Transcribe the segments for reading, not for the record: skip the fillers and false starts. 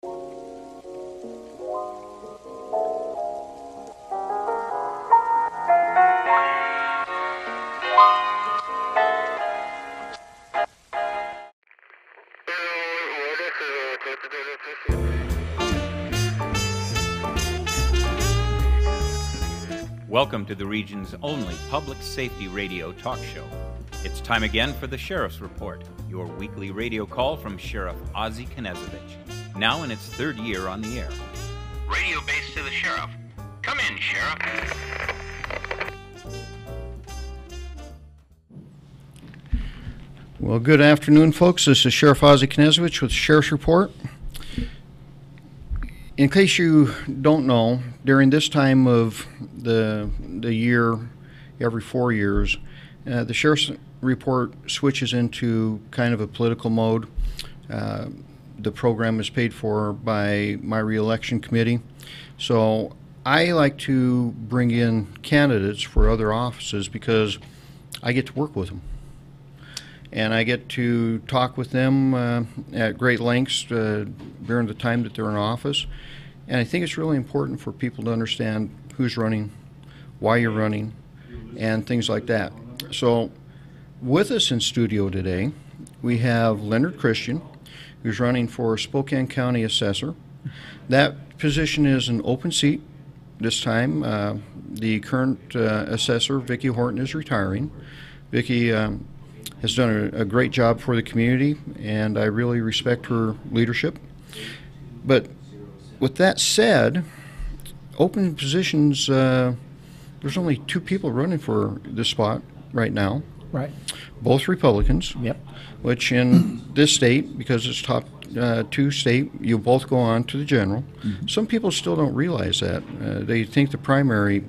Welcome to the region's only public safety radio talk show. It's time again for the Sheriff's Report, your weekly radio call from Sheriff Ozzie Knezovich, now in its third year on the air. Radio base to the Sheriff. Come in, Sheriff. Well, good afternoon, folks. This is Sheriff Ozzie Knezovich with the Sheriff's Report. In case you don't know, during this time of the year, every 4 years, the Sheriff's Report switches into kind of a political mode. The program is paid for by my re-election committee. So I like to bring in candidates for other offices because I get to work with them. And I get to talk with them at great lengths during the time that they're in office. And I think it's really important for people to understand who's running, why you're running, and things like that. So with us in studio today, we have Leonard Christian, who's running for Spokane County Assessor. That position is an open seat this time. The current assessor, Vicki Horton, is retiring. Vicki has done a great job for the community, and I really respect her leadership. But with that said, open positions, there's only 2 people running for this spot right now. Right. Both Republicans. Yep. Which in this state, because it's top 2 state, you both go on to the general. Mm-hmm. Some people still don't realize that. They think the primary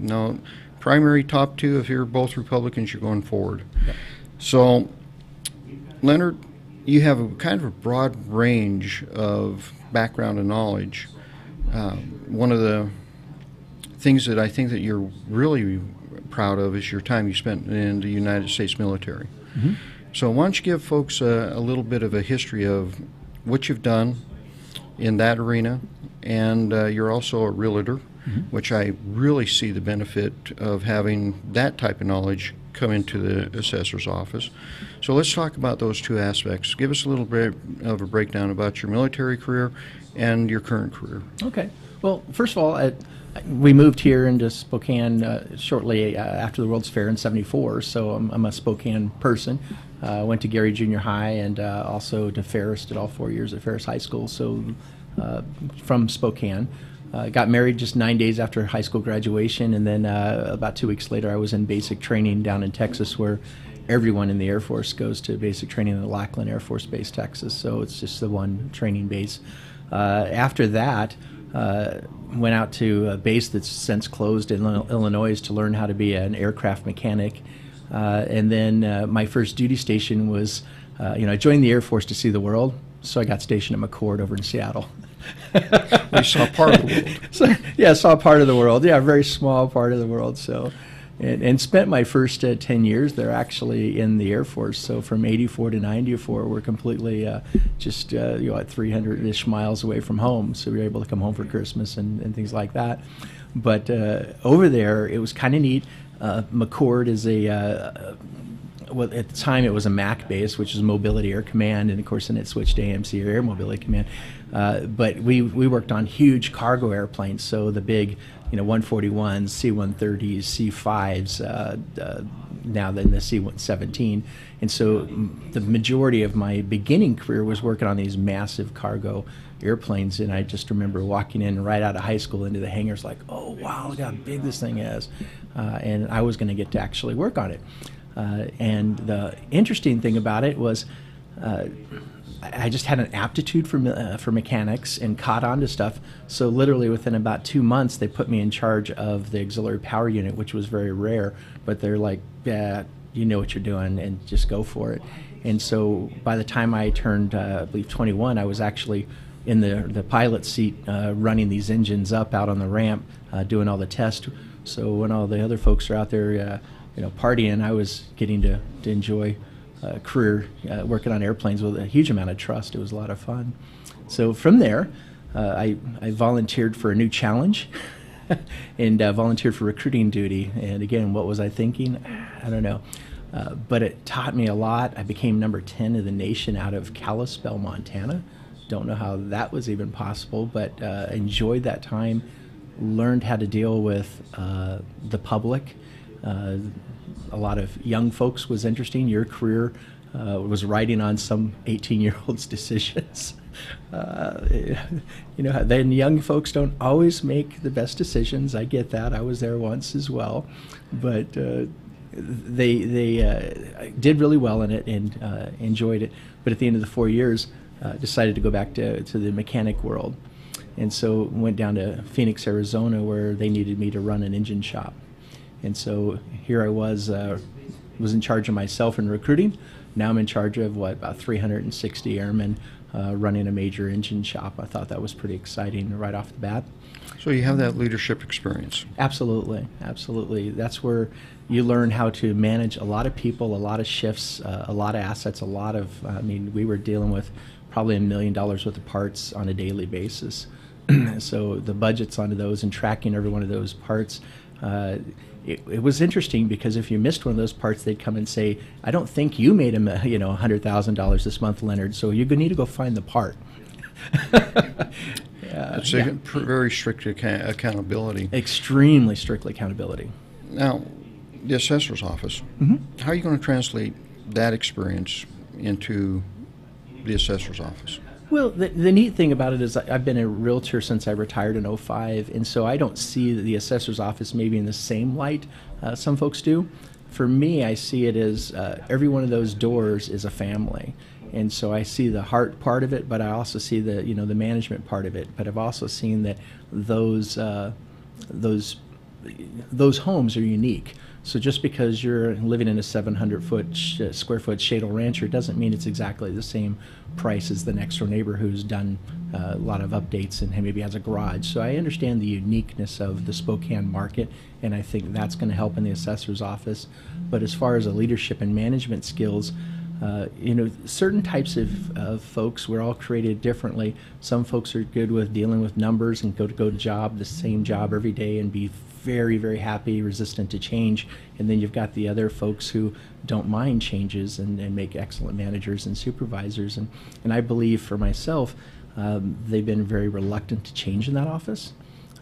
top 2, if you're both Republicans, you're going forward. Yep. So, Leonard, you have a kind of a broad range of background and knowledge. One of the things that I think that you're really proud of is your time you spent in the United States military. Mm-hmm. So why don't you give folks a little bit of a history of what you've done in that arena, and you're also a realtor, mm-hmm. which I really see the benefit of having that type of knowledge come into the assessor's office. So let's talk about those 2 aspects. Give us a little bit of a breakdown about your military career and your current career. Okay. Well, first of all, we moved here into Spokane shortly after the World's Fair in '74, so I'm a Spokane person. Went to Gary Junior High and also to Ferris, did all 4 years at Ferris High School, so from Spokane. Got married just 9 days after high school graduation, and then about 2 weeks later I was in basic training down in Texas, where everyone in the Air Force goes to basic training in Lackland Air Force Base, Texas, so it's just the one training base. After that, went out to a base that's since closed in Illinois to learn how to be an aircraft mechanic. And then my first duty station was, I joined the Air Force to see the world, so I got stationed at McChord over in Seattle. You saw part of the world. So, yeah, saw part of the world. Yeah, a very small part of the world. So, and spent my first 10 years there actually in the Air Force. So from '84 to '94, we're completely at 300-ish miles away from home. So we were able to come home for Christmas and things like that. But over there, it was kind of neat. McChord is well, at the time it was a MAC base, which is Mobility Air Command, and of course then it switched to AMC, or Air Mobility Command. But we worked on huge cargo airplanes, so the big 141s, C-130s, C-5s, now then the C-117. And so the majority of my beginning career was working on these massive cargo airplanes, and I just remember walking in right out of high school into the hangars like, oh wow, look how big this thing is. And I was going to get to actually work on it. And the interesting thing about it was I just had an aptitude for mechanics and caught on to stuff. So literally within about 2 months, they put me in charge of the auxiliary power unit, which was very rare. But they're like, yeah, you know what you're doing, and just go for it. And so by the time I turned, I believe, 21, I was actually in the pilot seat running these engines up out on the ramp, doing all the tests. So when all the other folks are out there, partying, I was getting to enjoy a career working on airplanes with a huge amount of trust. It was a lot of fun. So from there, I volunteered for a new challenge and volunteered for recruiting duty. And again, what was I thinking? I don't know. But it taught me a lot. I became number 10 in the nation out of Kalispell, Montana. Don't know how that was even possible, but enjoyed that time, learned how to deal with the public. A lot of young folks was interesting. Your career was riding on some 18-year-old's decisions. Then young folks don't always make the best decisions. I get that. I was there once as well, but they did really well in it and enjoyed it. But at the end of the 4 years, decided to go back to the mechanic world, and so went down to Phoenix, Arizona, where they needed me to run an engine shop. And so here I was in charge of myself in recruiting. Now I'm in charge of about 360 airmen running a major engine shop. I thought that was pretty exciting right off the bat. So you have that leadership experience. Absolutely, absolutely. That's where you learn how to manage a lot of people, a lot of shifts, a lot of assets, we were dealing with probably $1 million worth of parts on a daily basis. So the budgets onto those and tracking every one of those parts, it was interesting because if you missed one of those parts, they'd come and say, "I don't think you made $100,000 this month, Leonard. So you need to go find the part." It's very strict accountability. Extremely strict accountability. Now, the assessor's office. Mm-hmm. How are you going to translate that experience into the assessor's office? Well, the neat thing about it is I've been a realtor since I retired in 2005, and so I don't see the assessor's office maybe in the same light some folks do. For me, I see it as every one of those doors is a family. And so I see the heart part of it, but I also see the management part of it. But I've also seen that those homes are unique. So just because you're living in a 700 square foot shadle rancher doesn't mean it's exactly the same price as the next door neighbor who's done a lot of updates and maybe has a garage. So I understand the uniqueness of the Spokane market, and I think that's going to help in the assessor's office. But as far as the leadership and management skills, certain types of folks, we're all created differently. Some folks are good with dealing with numbers and go to job, the same job every day, and be very, very happy, resistant to change. And then you've got the other folks who don't mind changes and make excellent managers and supervisors. And I believe for myself, they've been very reluctant to change in that office.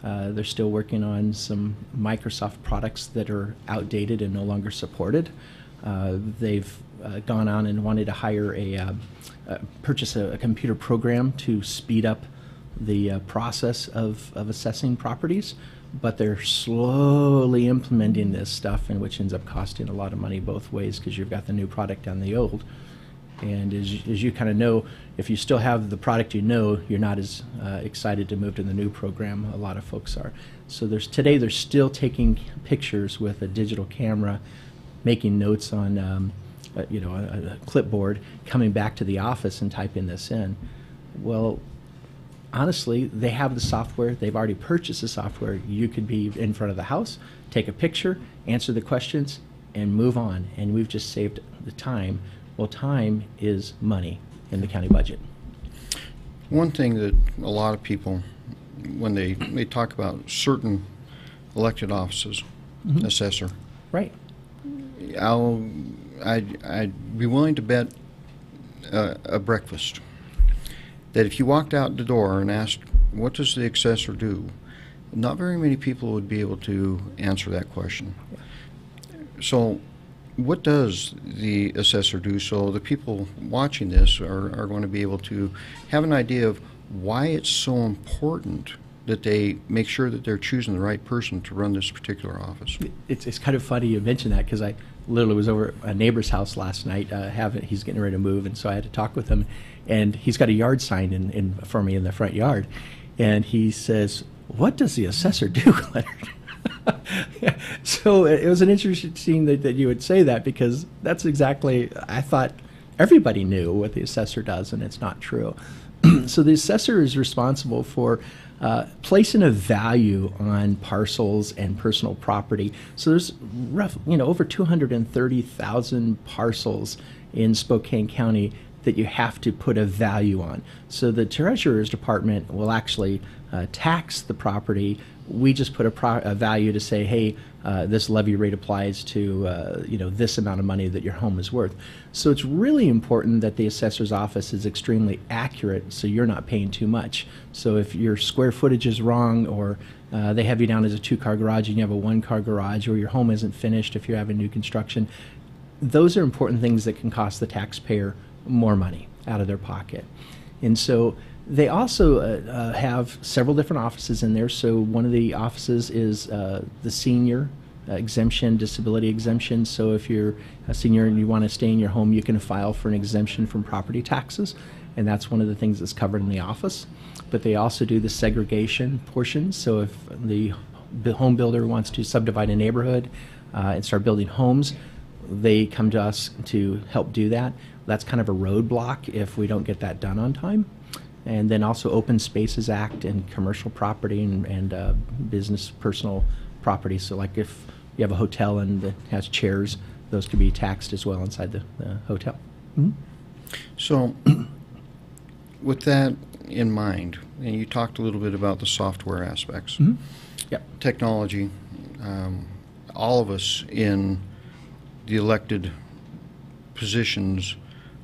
They're still working on some Microsoft products that are outdated and no longer supported. They've gone on and wanted to hire purchase a computer program to speed up the process of assessing properties, but they're slowly implementing this stuff, and which ends up costing a lot of money both ways because you've got the new product and the old. And as you kind of know, if you still have the product you're not as excited to move to the new program. A lot of folks are. So today they're still taking pictures with a digital camera, making notes on a clipboard, coming back to the office and typing this in. Well, honestly, they have the software. They've already purchased the software. You could be in front of the house, take a picture, answer the questions, and move on. And we've just saved the time. Well, time is money in the county budget. One thing that a lot of people, when they talk about certain elected offices, Mm-hmm. assessor, Right. I'd be willing to bet a breakfast that if you walked out the door and asked, what does the assessor do? Not very many people would be able to answer that question. Yeah. So what does the assessor do so the people watching this are going to be able to have an idea of why it's so important that they make sure that they're choosing the right person to run this particular office? It's kind of funny you mentioned that because I literally was over at a neighbor's house last night. He's getting ready to move, and so I had to talk with him. And he's got a yard sign for me in the front yard. And he says, "What does the assessor do, Leonard?" So it was an interesting that you would say that because that's exactly, I thought everybody knew what the assessor does, and it's not true. So the assessor is responsible for placing a value on parcels and personal property. So there's over 230,000 parcels in Spokane County that you have to put a value on. So the Treasurer's Department will actually tax the property. We just put a value to say, hey, this levy rate applies to this amount of money that your home is worth. So it's really important that the assessor's office is extremely accurate, so you're not paying too much. So if your square footage is wrong, or they have you down as a 2-car garage and you have a 1-car garage, or your home isn't finished if you're having new construction, those are important things that can cost the taxpayer more money out of their pocket. And so they also have several different offices in there. So one of the offices is the senior exemption, disability exemption. So if you're a senior and you want to stay in your home, you can file for an exemption from property taxes, and that's one of the things that's covered in the office. But they also do the segregation portion. So if the home builder wants to subdivide a neighborhood and start building homes, they come to us to help do that. That's kind of a roadblock if we don't get that done on time. And then also Open Spaces Act and commercial property and business personal property. So like if you have a hotel and it has chairs, those could be taxed as well inside the hotel. Mm-hmm. So with that in mind, and you talked a little bit about the software aspects. Mm-hmm. Yep. Technology, all of us in the elected positions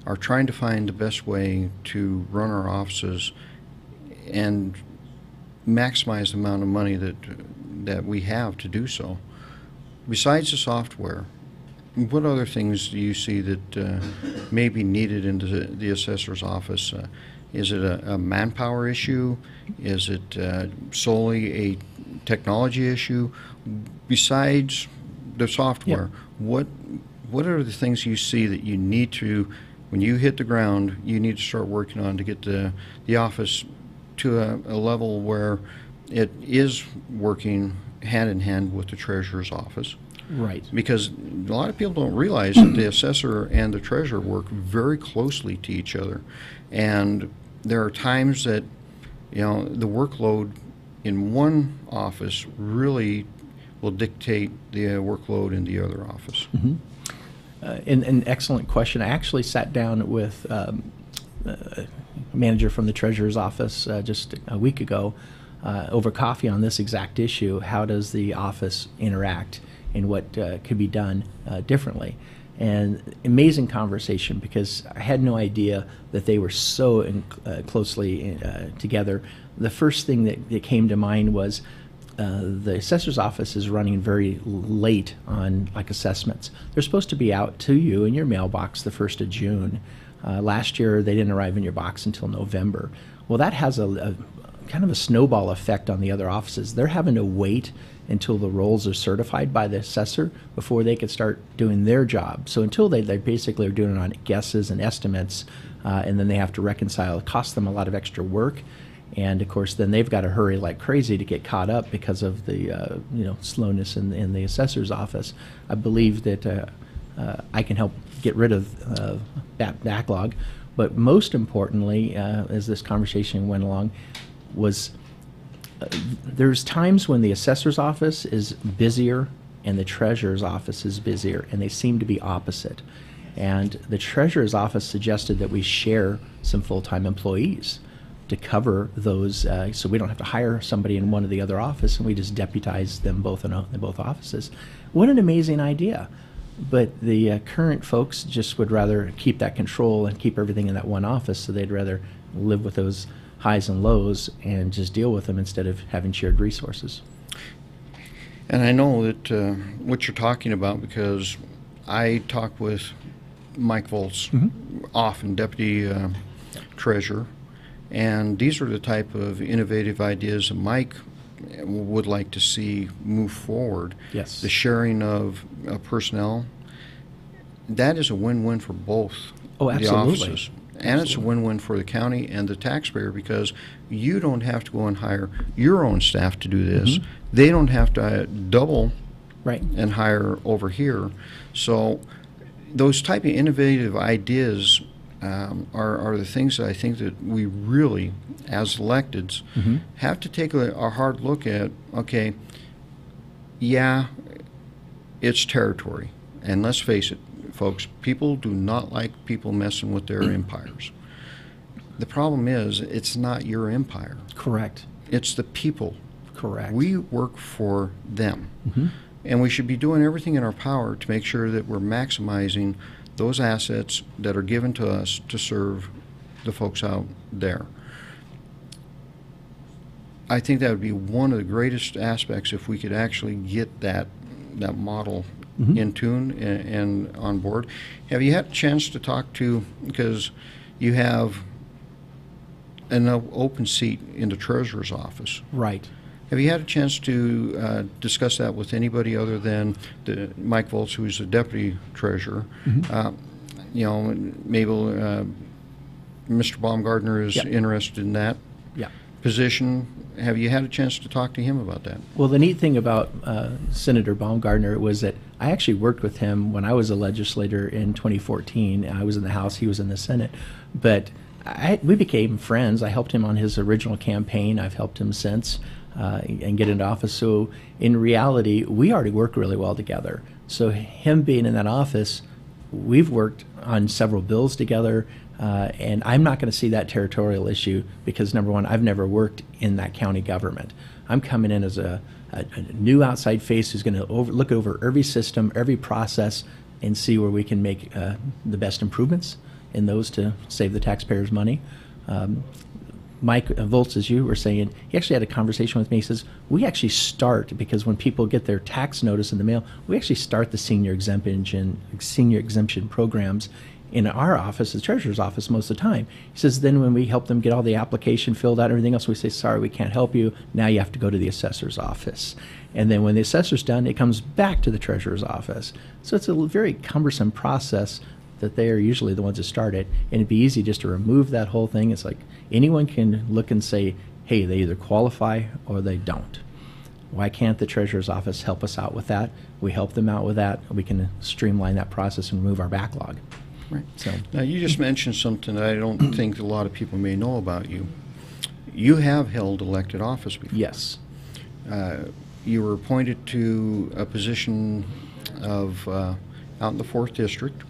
are trying to find the best way to run our offices and maximize the amount of money that we have to do so. Besides the software, what other things do you see that may be needed in the assessor's office? Is it a manpower issue? Is it solely a technology issue? Besides the software, yep. What are the things you see that you need to, when you hit the ground, you need to start working on to get the office to a level where it is working hand in hand with the treasurer's office? Right. Because a lot of people don't realize that the assessor and the treasurer work very closely to each other. And there are times that, the workload in one office really will dictate the workload in the other office. Mm-hmm. An excellent question. I actually sat down with a manager from the treasurer's office just a week ago over coffee on this exact issue. How does the office interact and what could be done differently? And amazing conversation, because I had no idea that they were so closely together. The first thing that came to mind was the assessor's office is running very late on assessments. They're supposed to be out to you in your mailbox the 1st of June. Last year they didn't arrive in your box until November. Well, that has a kind of a snowball effect on the other offices. They're having to wait until the rolls are certified by the assessor before they could start doing their job. So until they basically are doing it on guesses and estimates, and then they have to reconcile. It costs them a lot of extra work. And of course, then they've got to hurry like crazy to get caught up because of the slowness in the assessor's office. I believe that I can help get rid of that backlog. But most importantly, as this conversation went along, was there's times when the assessor's office is busier and the treasurer's office is busier, and they seem to be opposite. And the treasurer's office suggested that we share some full-time employees to cover those, so we don't have to hire somebody in one or the other office, and we just deputize them both in both offices. What an amazing idea. But the current folks just would rather keep that control and keep everything in that one office, so they'd rather live with those highs and lows and just deal with them instead of having shared resources. And I know that what you're talking about, because I talk with Mike Volz, often deputy treasurer, and these are the type of innovative ideas that Mike would like to see move forward. Yes. The sharing of personnel, that is a win-win for both the offices. And it's a win-win for the county and the taxpayer, because you don't have to go and hire your own staff to do this. They don't have to double and hire over here. So those type of innovative ideas are the things that I think that we really, as electeds, have to take a hard look at. Okay, yeah, it's territory. And let's face it, folks. People do not like people messing with their empires. The problem is, it's not your empire. Correct. It's the people. Correct. We work for them. Mm-hmm. And we should be doing everything in our power to make sure that we're maximizing those assets that are given to us to serve the folks out there. I think that would be one of the greatest aspects if we could actually get that model Mm-hmm. in tune and on board. Have you had a chance to talk to, because you have an open seat in the treasurer's office. Right. Have you had a chance to discuss that with anybody other than Mike Volz, who's the deputy treasurer? Mm-hmm. You know, maybe Mr. Baumgartner is Yep. interested in that Yeah. position. Have you had a chance to talk to him about that? Well, the neat thing about Senator Baumgartner was that I actually worked with him when I was a legislator in 2014. I was in the House, he was in the Senate. But we became friends. I helped him on his original campaign. I've helped him since and get into office. So in reality, we already work really well together. So him being in that office, we've worked on several bills together. And I'm not going to see that territorial issue because, number one, I've never worked in that county government. I'm coming in as a new outside face who's going to look over every system, every process, and see where we can make the best improvements in those to save the taxpayers money. Mike Volz, as you were saying, he actually had a conversation with me. He says, we actually start, because when people get their tax notice in the mail, we actually start the senior exemption programs in our office, the treasurer's office, most of the time. He says, then when we help them get all the application filled out and everything else, we say, sorry, we can't help you. Now you have to go to the assessor's office. And then when the assessor's done, it comes back to the treasurer's office. So it's a very cumbersome process that they are usually the ones that start it. And it'd be easy just to remove that whole thing. It's like anyone can look and say, hey, they either qualify or they don't. Why can't the treasurer's office help us out with that? We help them out with that. We can streamline that process and remove our backlog. Right. So Now, you just mentioned something that I don't think a lot of people may know about you. You have held elected office before. yes. You were appointed to a position of out in the 4th District,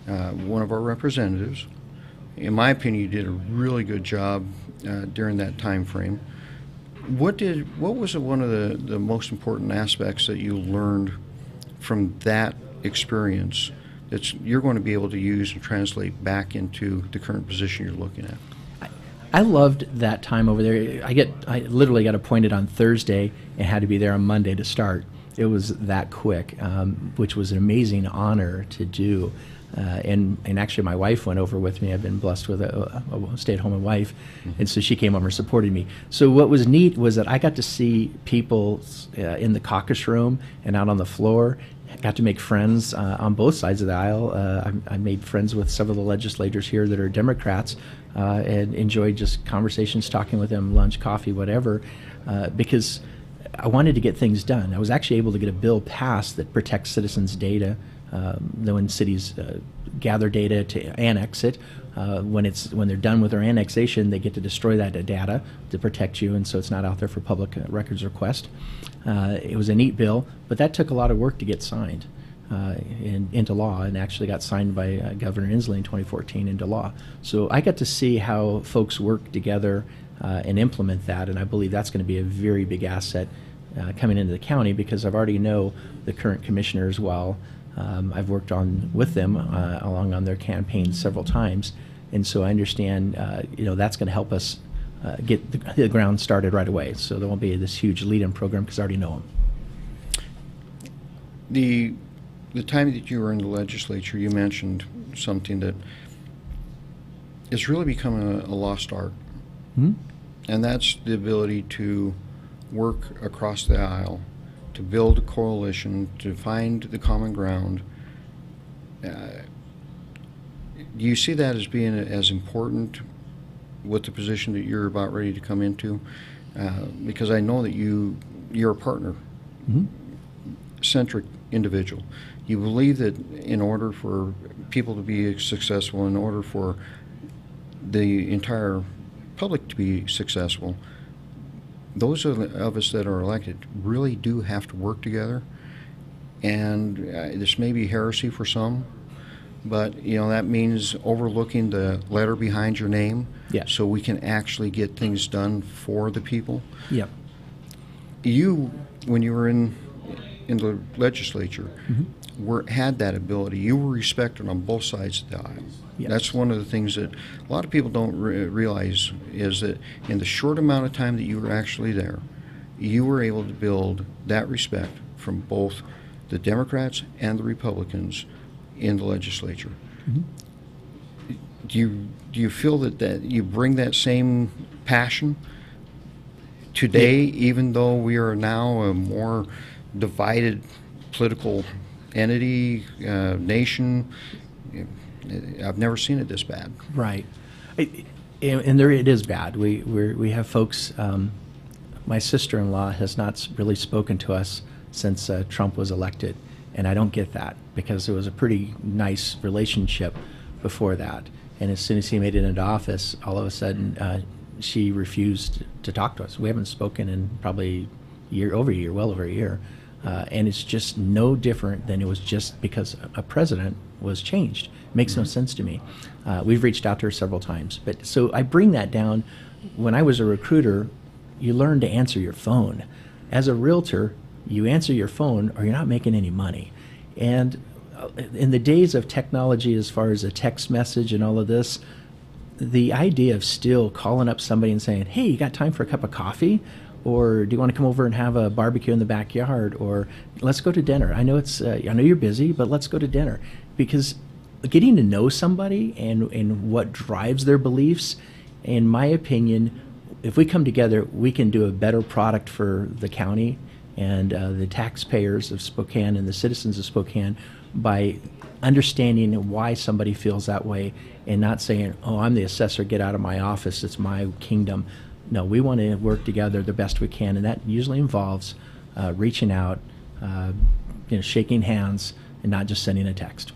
one of our representatives. In my opinion, you did a really good job during that time frame. What was one of the most important aspects that you learned from that experience that you're going to be able to use and translate back into the current position you're looking at? I loved that time over there. I literally got appointed on Thursday and had to be there on Monday to start. It was that quick, which was an amazing honor to do. And actually, my wife went over with me. I've been blessed with a stay-at-home wife, and so she came over and supported me. So what was neat was that I got to see people in the caucus room and out on the floor. I got to make friends on both sides of the aisle. I made friends with several of the legislators here that are Democrats, and enjoyed just conversations, talking with them, lunch, coffee, whatever, because I wanted to get things done. I was actually able to get a bill passed that protects citizens' data. When cities gather data to annex it, when they're done with their annexation, they get to destroy that data to protect you, and so it's not out there for public records request. It was a neat bill, but that took a lot of work to get signed into law, and actually got signed by Governor Inslee in 2014 into law. So I got to see how folks work together and implement that, and I believe that's going to be a very big asset coming into the county, because I've already know the current commissioners well. I've worked with them along on their campaigns several times, and so I understand that's going to help us get the ground started right away. So there won't be this huge lead-in program because I already know them. The time that you were in the legislature, you mentioned something that has really become a lost art, and that's the ability to work across the aisle, to build a coalition, to find the common ground. Do you see that as being as important with the position that you're about ready to come into? Because I know that you're a partner-centric individual. You believe that in order for people to be successful, in order for the entire public to be successful, those of us that are elected really do have to work together. And this may be heresy for some, but that means overlooking the letter behind your name, so we can actually get things done for the people. Yep. You, when you were in the legislature, had that ability. You were respected on both sides of the aisle. Yes. That's one of the things that a lot of people don't realize, is that in the short amount of time that you were actually there, you were able to build that respect from both the Democrats and the Republicans in the legislature. Do you feel that you bring that same passion today, even though we are now a more divided political entity, nation? I've never seen it this bad. Right. And there it is bad. We have folks, my sister-in-law has not really spoken to us since Trump was elected, and I don't get that, because it was a pretty nice relationship before that. And as soon as he made it into office, all of a sudden she refused to talk to us. We haven't spoken in probably well over a year. And it's just no different than it was just because a president was changed. Makes no sense to me. We've reached out to her several times. But so I bring that down. When I was a recruiter, you learn to answer your phone. As a realtor, you answer your phone or you're not making any money. And in the days of technology, as far as a text message and all of this, the idea of still calling up somebody and saying, hey, you got time for a cup of coffee? Or do you want to come over and have a barbecue in the backyard? Or let's go to dinner. I know I know you're busy, but let's go to dinner. Because getting to know somebody and what drives their beliefs, in my opinion, if we come together, we can do a better product for the county and the taxpayers of Spokane and the citizens of Spokane by understanding why somebody feels that way and not saying, oh, I'm the assessor, get out of my office, it's my kingdom. No, we want to work together the best we can, and that usually involves reaching out, shaking hands, and not just sending a text.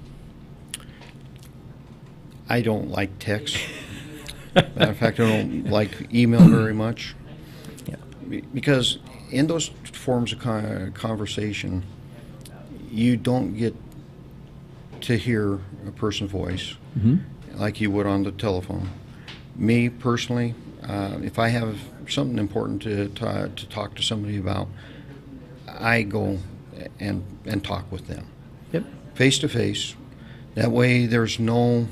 I don't like text. Matter of fact, I don't like email very much. Yeah. Because in those forms of conversation, you don't get to hear a person's voice like you would on the telephone. Me, personally, if I have something important to talk to somebody about, I go and talk with them. Yep. Face to face. That way there's no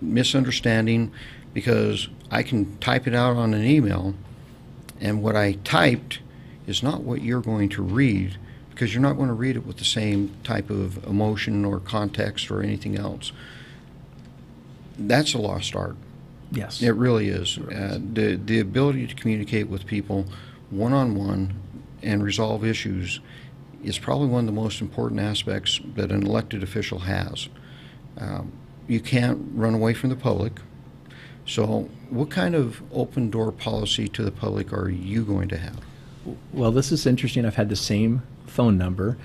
misunderstanding, because I can type it out on an email, and what I typed is not what you're going to read, because you're not going to read it with the same type of emotion or context or anything else. That's a lost art. Yes. It really is. The ability to communicate with people one-on-one and resolve issues is probably one of the most important aspects that an elected official has. You can't run away from the public. So what kind of open door policy to the public are you going to have? Well, this is interesting. I've had the same phone number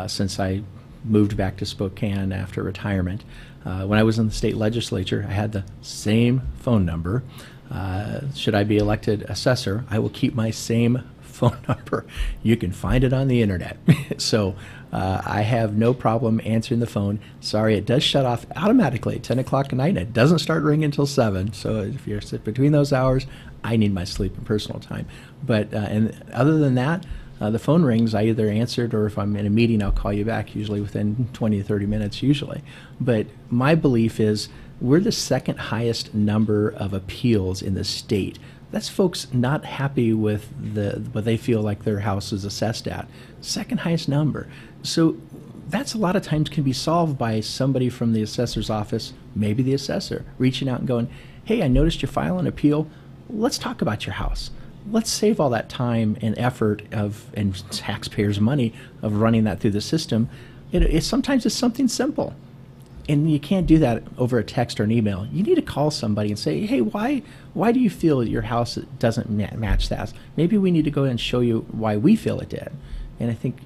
since I moved back to Spokane after retirement. When I was in the state legislature, I had the same phone number. Should I be elected assessor, I will keep my same phone number. You can find it on the internet. So I have no problem answering the phone. Sorry, it does shut off automatically at 10 o'clock at night, and it doesn't start ringing until 7. So if you're between those hours, I need my sleep and personal time. But and other than that, the phone rings, I either answer it, or if I'm in a meeting, I'll call you back, usually within 20 to 30 minutes usually. But my belief is we're the second highest number of appeals in the state. That's folks not happy with what they feel like their house is assessed at. Second highest number. So that's a lot of times can be solved by somebody from the assessor's office, maybe the assessor, reaching out and going, hey, I noticed you file an appeal. Let's talk about your house. Let's save all that time and effort and taxpayers' money of running that through the system. Sometimes it's something simple. And you can't do that over a text or an email. You need to call somebody and say, hey, why do you feel that your house doesn't match that? Maybe we need to go and show you why we feel it did. And I think,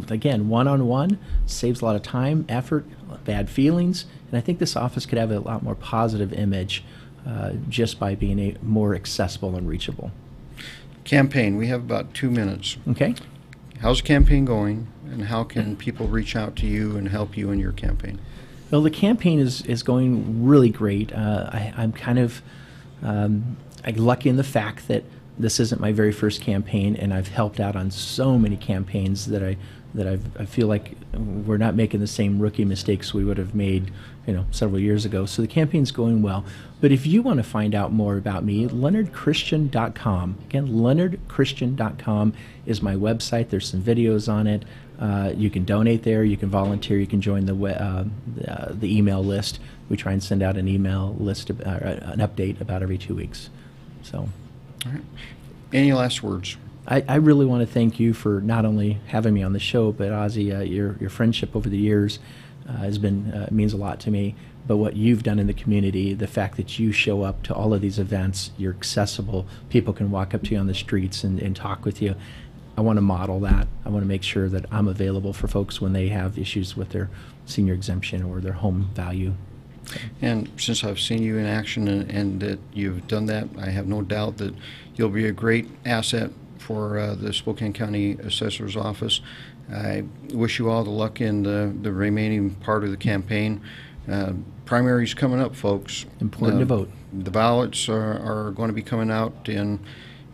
again, one-on-one saves a lot of time, effort, bad feelings. And I think this office could have a lot more positive image just by being more accessible and reachable. Campaign, we have about 2 minutes. Okay. how's the campaign going, and how can people reach out to you and help you in your campaign? Well, the campaign is going really great. I'm kind of lucky in the fact that this isn't my very first campaign, and I've helped out on so many campaigns that I feel like we're not making the same rookie mistakes we would have made, several years ago. So the campaign's going well. But if you want to find out more about me, leonardchristian.com. Again, leonardchristian.com is my website. There's some videos on it. You can donate there. You can volunteer. You can join the email list. We try and send out an email list, an update about every 2 weeks. So, all right. Any last words? I really want to thank you for not only having me on the show, but Ozzie, your friendship over the years has been means a lot to me. But what you've done in the community, the fact that you show up to all of these events, you're accessible, people can walk up to you on the streets and talk with you. I want to model that. I want to make sure that I'm available for folks when they have issues with their senior exemption or their home value. And since I've seen you in action and that you've done that, I have no doubt that you'll be a great asset for the Spokane County Assessor's Office. I wish you all the luck in the remaining part of the campaign. Primary's coming up, folks. Important to vote. The ballots are going to be coming out in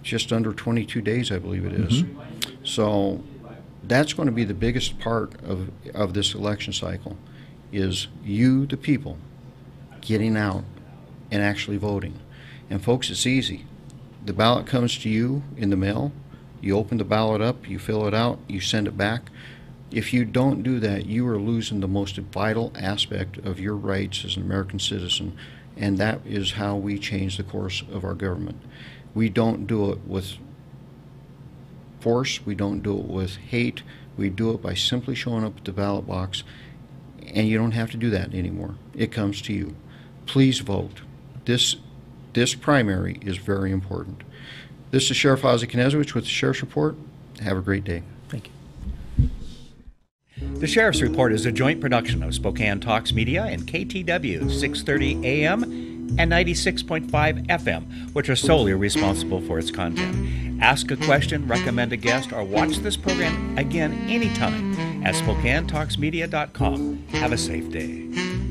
just under 22 days, I believe it is. Mm-hmm. So that's going to be the biggest part of this election cycle, is you, the people, getting out and actually voting. And folks, it's easy. The ballot comes to you in the mail. You open the ballot up, you fill it out, you send it back. If you don't do that, you are losing the most vital aspect of your rights as an American citizen, and that is how we change the course of our government. We don't do it with force, we don't do it with hate, we do it by simply showing up at the ballot box, and you don't have to do that anymore. It comes to you. Please vote. This primary is very important. This is Sheriff Ozzie Knezovich with the Sheriff's Report. Have a great day. Thank you. The Sheriff's Report is a joint production of Spokane Talks Media and KTW 630 AM and 96.5 FM, which are solely responsible for its content. Ask a question, recommend a guest, or watch this program again anytime at SpokaneTalksMedia.com. Have a safe day.